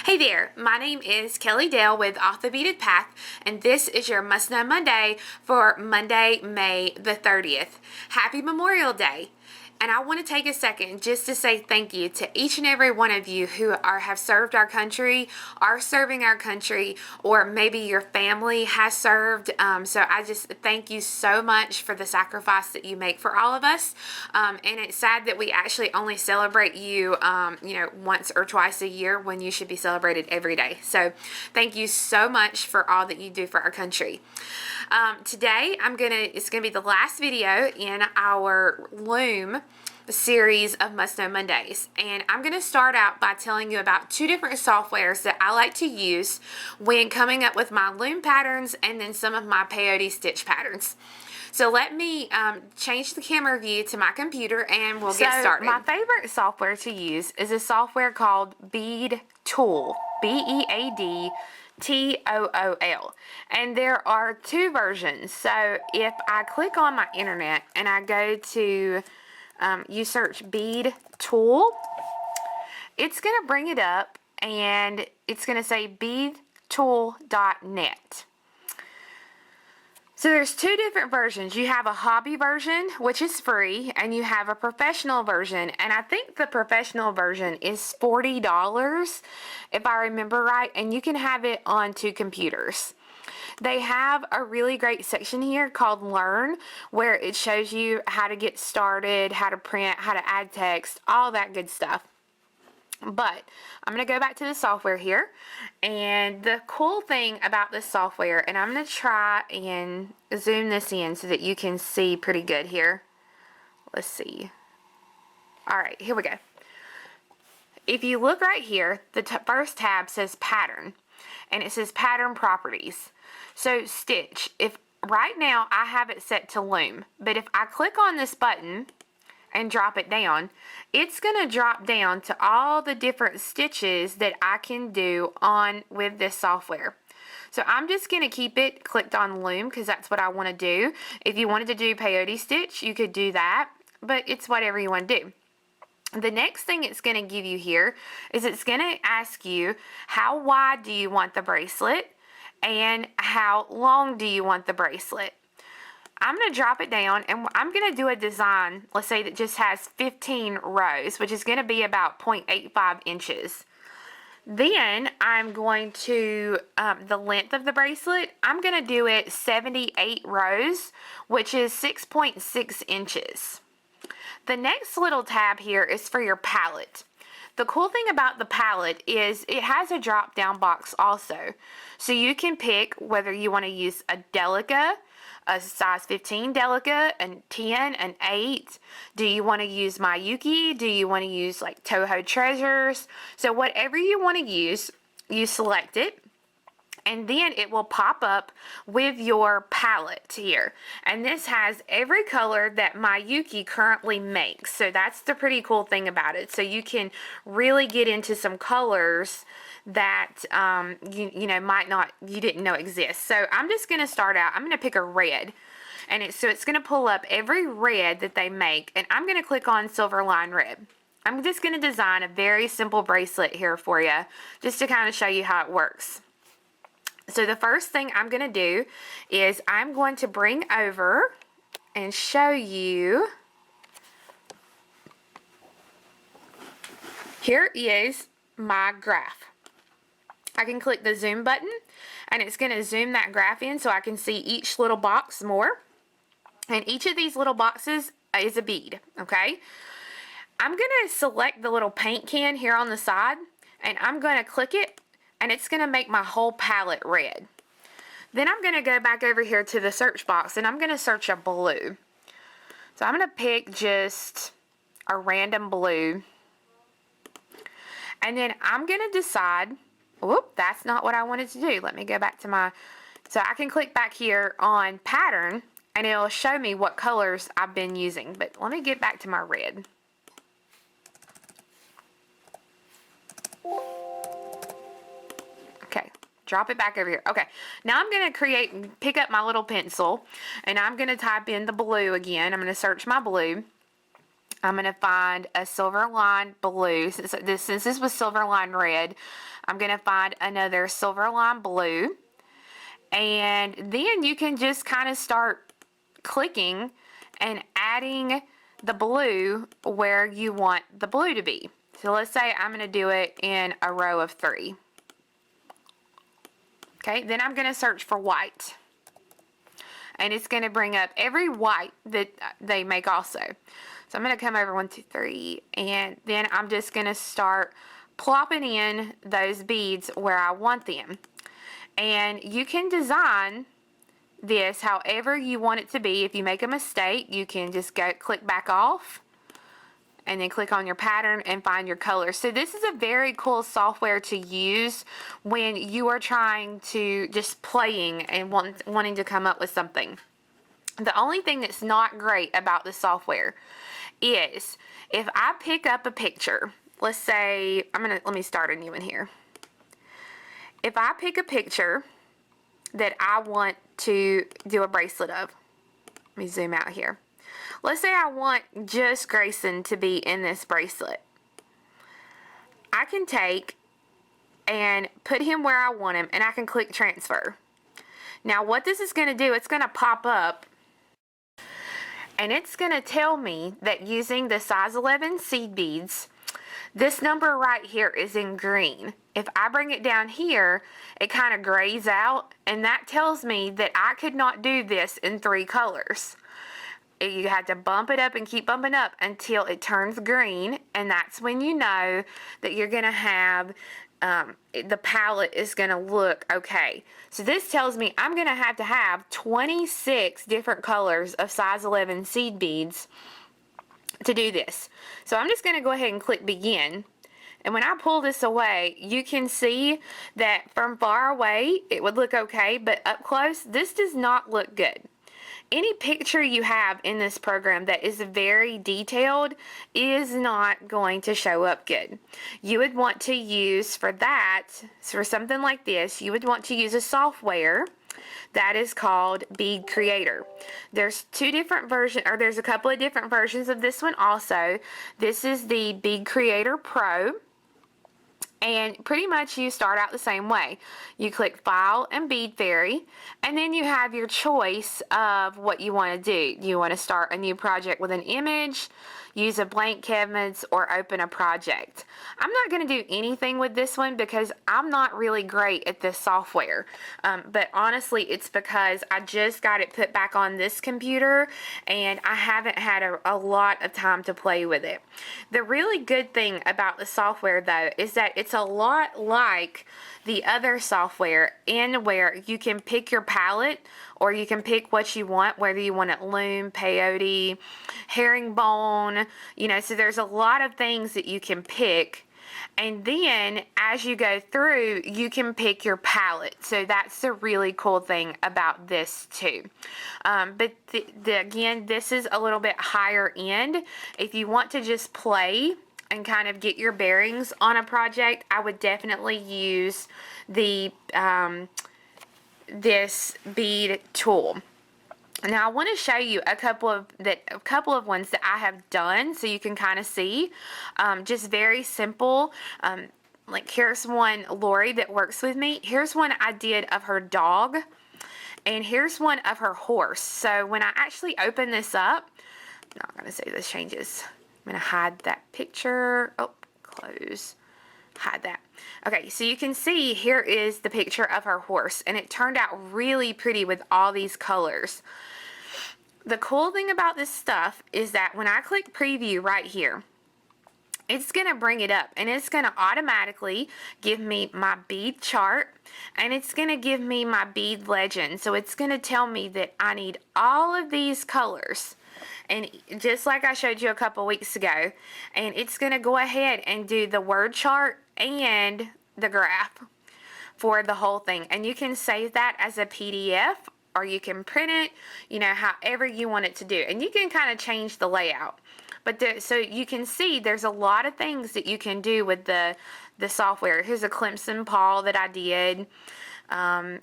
Hey there, my name is Kelly Dale with Off the Beaded Path, and this is your Must Know Monday for Monday, May the 30th. Happy Memorial Day! And I want to take a second just to say thank you to each and every one of you who have served our country, are serving our country, or maybe your family has served. So I just thank you so much for the sacrifice that you make for all of us. And it's sad that we actually only celebrate you, once or twice a year when you should be celebrated every day. So thank you so much for all that you do for our country. Today it's gonna be the last video in our Loom series of Must Know Mondays, and I'm going to start out by telling you about two different softwares that I like to use when coming up with my loom patterns and then some of my peyote stitch patterns. So let me change the camera view to my computer and we'll get started. My favorite software to use is a software called Bead Tool, Beadtool, and there are two versions. So if I click on my internet and I go to you search Bead Tool, it's going to bring it up and it's going to say beadtool.net. So there's two different versions. You have a hobby version, which is free, and you have a professional version, and I think the professional version is $40 if I remember right, and you can have it on two computers. They have a really great section here called Learn, where it shows you how to get started, how to print, how to add text, all that good stuff. But I'm going to go back to the software here, and the cool thing about this software, and I'm going to try and zoom this in so that you can see pretty good here. Let's see. Alright, here we go. If you look right here, the first tab says Pattern, and it says Pattern Properties. So stitch, if right now I have it set to loom, but if I click on this button and drop it down, it's going to drop down to all the different stitches that I can do on with this software. So I'm just going to keep it clicked on loom because that's what I want to do. If you wanted to do peyote stitch, you could do that, but it's whatever you want to do. The next thing it's going to give you here is it's going to ask you how wide do you want the bracelet and how long do you want the bracelet. I'm going to drop it down and I'm going to do a design, let's say that just has 15 rows, which is going to be about 0.85 inches. Then I'm going to, the length of the bracelet, I'm going to do it 78 rows, which is 6.6 inches. The next little tab here is for your palette. The cool thing about the palette is it has a drop down box also. So you can pick whether you want to use a Delica, a size 15 Delica, a 10, an 8. Do you want to use Miyuki? Do you want to use like Toho Treasures? So whatever you want to use, you select it. And then it will pop up with your palette here. And this has every color that Miyuki currently makes. So that's the pretty cool thing about it. So you can really get into some colors that you didn't know exist. So I'm just going to start out. I'm going to pick a red. And it's going to pull up every red that they make. And I'm going to click on Silverline Red. I'm just going to design a very simple bracelet here for you, just to kind of show you how it works. So the first thing I'm going to do is I'm going to bring over and show you. Here is my graph. I can click the zoom button and it's going to zoom that graph in so I can see each little box more. And each of these little boxes is a bead, okay? I'm going to select the little paint can here on the side and I'm going to click it. And it's going to make my whole palette red. Then I'm going to go back over here to the search box and I'm going to search a blue. So I'm going to pick just a random blue. And then I'm going to decide, whoop, that's not what I wanted to do. Let me go back to my, so I can click back here on pattern and it'll show me what colors I've been using. But let me get back to my red. Okay, drop it back over here. Okay, now I'm going to pick up my little pencil, and I'm going to type in the blue again. I'm going to search my blue. I'm going to find a silver line blue. Since this was silver line red, I'm going to find another silver line blue. And then you can just kind of start clicking and adding the blue where you want the blue to be. So let's say I'm going to do it in a row of 3. Okay, then I'm going to search for white. And it's going to bring up every white that they make also. So I'm going to come over 1, 2, 3, and then I'm just going to start plopping in those beads where I want them. And you can design this however you want it to be. If you make a mistake, you can just click back off and then click on your pattern and find your color. So this is a very cool software to use when you are trying to just playing and wanting to come up with something. The only thing that's not great about this software is if I pick up a picture, let's say, let me start a new one here. If I pick a picture that I want to do a bracelet of, let me zoom out here. Let's say I want just Grayson to be in this bracelet. I can take and put him where I want him, and I can click transfer. Now what this is going to do, it's going to pop up and it's going to tell me that using the size 11 seed beads, this number right here is in green. If I bring it down here, it kind of grays out, and that tells me that I could not do this in 3 colors. You have to bump it up and keep bumping up until it turns green, and that's when you know that you're going to have the palette is going to look okay. So this tells me I'm going to have 26 different colors of size 11 seed beads to do this. So I'm just going to go ahead and click begin. And when I pull this away, you can see that from far away it would look okay, but up close this does not look good. Any picture you have in this program that is very detailed is not going to show up good. You would want to use for something like this, you would want to use a software that is called Bead Creator. There's 2 different versions, or there's a couple of different versions of this one also. This is the Bead Creator Pro. And pretty much you start out the same way. You click File and Bead Fairy, and then you have your choice of what you want to do. Do you want to start a new project with an image, use a blank canvas, or open a project? I'm not going to do anything with this one because I'm not really great at this software. But honestly, it's because I just got it put back on this computer and I haven't had a lot of time to play with it. The really good thing about the software though is that it's a lot like the other software in where you can pick your palette, or you can pick what you want, whether you want it loom, peyote, herringbone, so there's a lot of things that you can pick. And then as you go through, you can pick your palette. So that's the really cool thing about this too. But again, this is a little bit higher end. If you want to just play and kind of get your bearings on a project, I would definitely use the this bead tool. Now I want to show you a couple of ones that I have done so you can kind of see. Just very simple. Like here's one Lori that works with me. Here's one I did of her dog. And here's one of her horse. So when I actually open this up, I'm not going to say this changes. I'm going to hide that picture. Oh, close. Hide that. Okay, so you can see here is the picture of her horse, and it turned out really pretty with all these colors. The cool thing about this stuff is that when I click preview right here, it's going to bring it up, and it's going to automatically give me my bead chart, and it's going to give me my bead legend. So it's going to tell me that I need all of these colors, and just like I showed you a couple weeks ago, and it's going to go ahead and do the word chart and the graph for the whole thing. And you can save that as a PDF, or you can print it, however you want it to do. And you can kind of change the layout. But so you can see there's a lot of things that you can do with the software. Here's a Clemson paw that I did.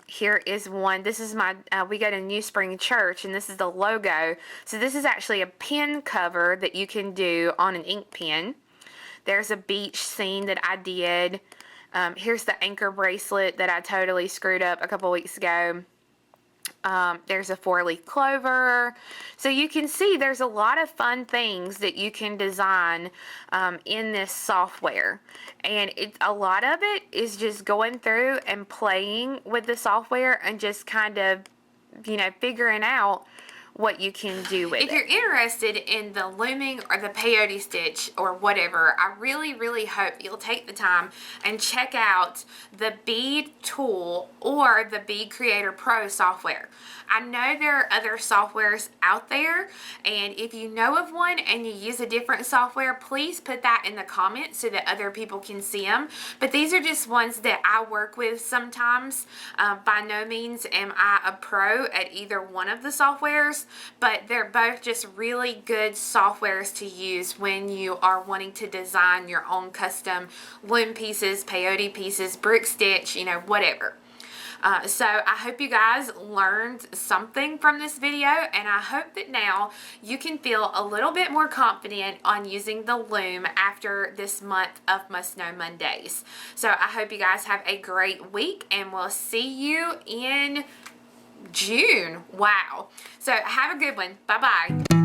Here is one. This is my, we go to New Spring Church, and this is the logo. So this is actually a pen cover that you can do on an ink pen. There's a beach scene that I did. Here's the anchor bracelet that I totally screwed up a couple weeks ago. There's a 4-leaf clover. So you can see there's a lot of fun things that you can design in this software. And a lot of it is just going through and playing with the software and just kind of, you know, figuring out what you can do with it. If you're interested in the looming or the peyote stitch or whatever, I really hope you'll take the time and check out the bead tool or the Bead Creator Pro software. I know there are other softwares out there, and if you know of one and you use a different software, please put that in the comments so that other people can see them. But these are just ones that I work with sometimes. By no means am I a pro at either one of the softwares, but they're both just really good softwares to use when you are wanting to design your own custom loom pieces, peyote pieces, brick stitch, you know, whatever. So I hope you guys learned something from this video, and I hope that now you can feel a little bit more confident on using the loom after this month of Must Know Mondays. So I hope you guys have a great week, and we'll see you in June. Wow. So have a good one. Bye-bye.